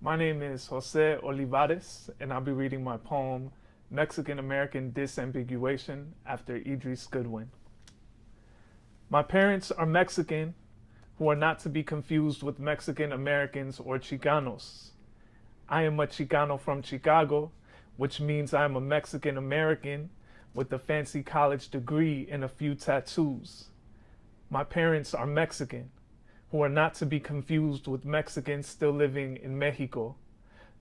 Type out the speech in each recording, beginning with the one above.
My name is José Olivarez, and I'll be reading my poem, Mexican-American Disambiguation, after Idris Goodwin. My parents are Mexican, who are not to be confused with Mexican Americans or Chicanos. I am a Chicano from Chicago, which means I am a Mexican American with a fancy college degree and a few tattoos. My parents are Mexican, who are not to be confused with Mexicans still living in Mexico.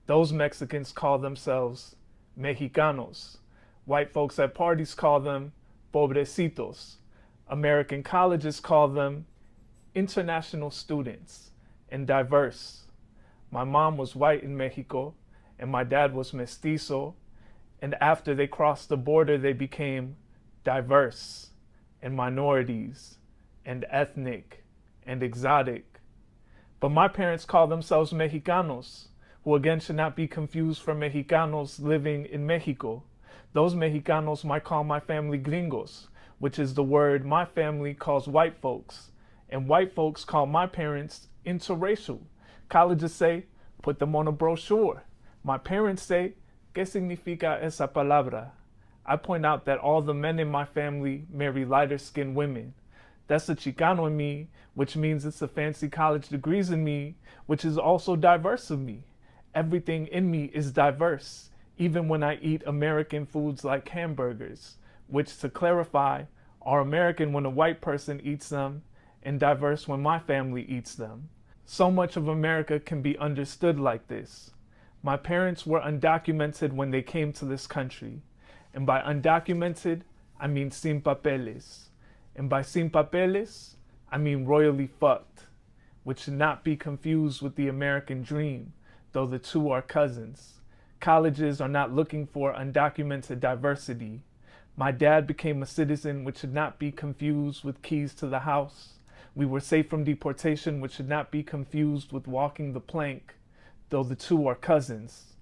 Those Mexicans call themselves Mexicanos. White folks at parties call them pobrecitos. American colleges call them international students and diverse. My mom was white in Mexico, and my dad was mestizo, and after they crossed the border, they became diverse and minorities and ethnic and exotic. But my parents call themselves Mexicanos, who again should not be confused for Mexicanos living in Mexico. Those Mexicanos might call my family gringos, which is the word my family calls white folks. And white folks call my parents interracial. Colleges say, put them on a brochure. My parents say, ¿Qué significa esa palabra? I point out that all the men in my family marry lighter-skinned women. That's the Chicano in me, which means it's the fancy college degrees in me, which is also diverse of me. Everything in me is diverse, even when I eat American foods like hamburgers, which, to clarify, are American when a white person eats them and diverse when my family eats them. So much of America can be understood like this. My parents were undocumented when they came to this country. And by undocumented, I mean sin papeles. And by sin papeles, I mean royally fucked, which should not be confused with the American dream, though the two are cousins. Colleges are not looking for undocumented diversity. My dad became a citizen, which should not be confused with keys to the house. We were safe from deportation, which should not be confused with walking the plank, though the two are cousins.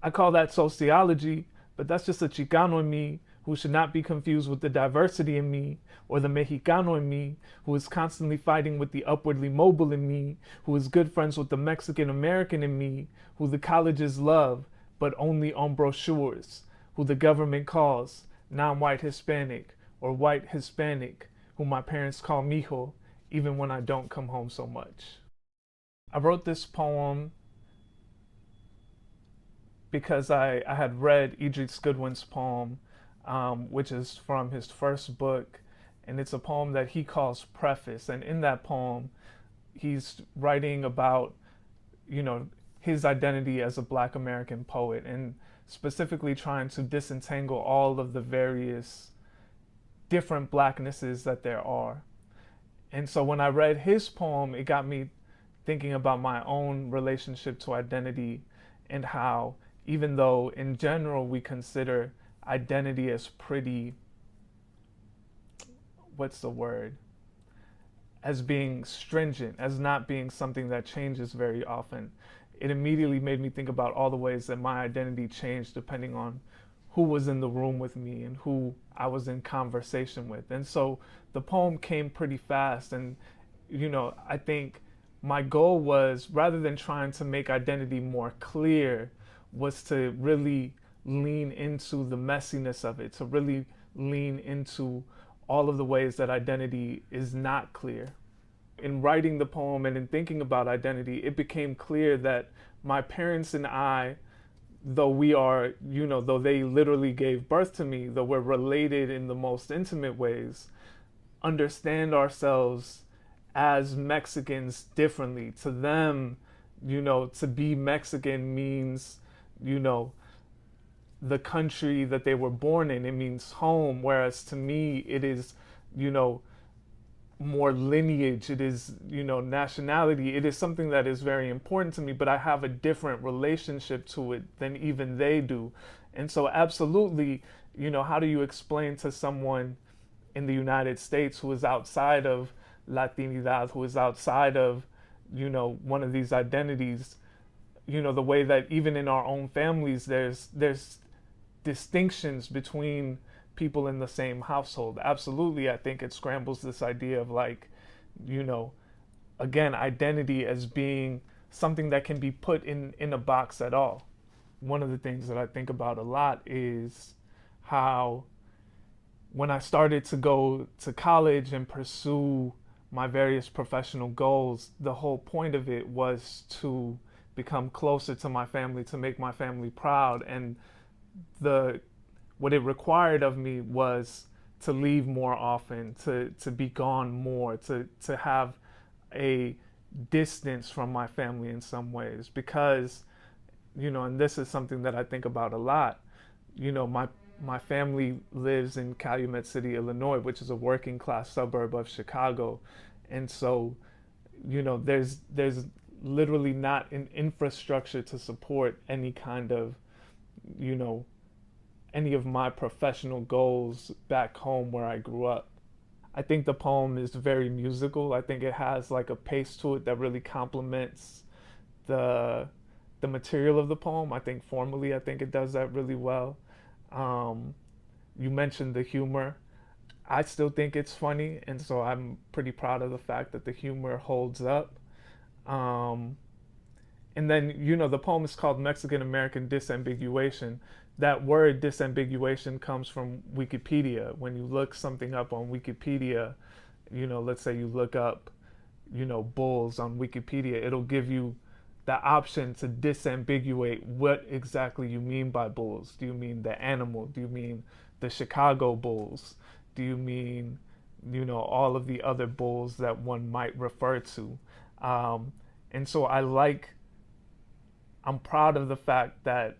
I call that sociology, but that's just a Chicano in me who should not be confused with the diversity in me, or the Mexicano in me, who is constantly fighting with the upwardly mobile in me, who is good friends with the Mexican American in me, who the colleges love, but only on brochures, who the government calls non-white Hispanic or white Hispanic, who my parents call mijo, even when I don't come home so much. I wrote this poem because I had read Idris Goodwin's poem, which is from his first book, and it's a poem that he calls Preface. And in that poem, he's writing about, his identity as a Black American poet, and specifically trying to disentangle all of the various different Blacknesses that there are. And so when I read his poem, it got me thinking about my own relationship to identity, and how, even though in general we consider identity as pretty, as being stringent, as not being something that changes very often, it immediately made me think about all the ways that my identity changed depending on who was in the room with me and who I was in conversation with. And so the poem came pretty fast, and I think my goal was, rather than trying to make identity more clear, was to really lean into the messiness of it, to really lean into all of the ways that identity is not clear. In writing the poem and in thinking about identity, it became clear that my parents and I, though we are, though they literally gave birth to me, though we're related in the most intimate ways, understand ourselves as Mexicans differently. To them, to be Mexican means, the country that they were born in. It means home. Whereas to me, it is, more lineage. It is, nationality. It is something that is very important to me, but I have a different relationship to it than even they do. And so absolutely, how do you explain to someone in the United States who is outside of Latinidad, who is outside of, one of these identities, the way that even in our own families, there's distinctions between people in the same household. Absolutely, I think it scrambles this idea of again, identity as being something that can be put in a box at all. One of the things that I think about a lot is how when I started to go to college and pursue my various professional goals, the whole point of it was to become closer to my family, to make my family proud. And the what it required of me was to leave more often, to be gone more, to have a distance from my family in some ways. Because, and this is something that I think about a lot, my family lives in Calumet City, Illinois, which is a working class suburb of Chicago. And so, there's literally not an infrastructure to support any kind of, you know, any of my professional goals back home where I grew up. I think the poem is very musical. I think it has like a pace to it that really complements the the material of the poem. I think formally, I think it does that really well. Um, you mentioned the humor. I still think it's funny, and so I'm pretty proud of the fact that the humor holds up. Um, and then, the poem is called Mexican American Disambiguation. That word disambiguation comes from Wikipedia. When you look something up on Wikipedia, let's say you look up, bulls on Wikipedia, it'll give you the option to disambiguate what exactly you mean by bulls. Do you mean the animal? Do you mean the Chicago Bulls? Do you mean, all of the other bulls that one might refer to? And so I'm proud of the fact that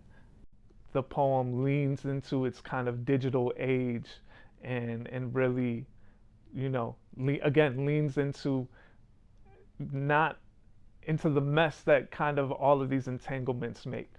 the poem leans into its kind of digital age and really, again, leans into not into the mess that kind of all of these entanglements make.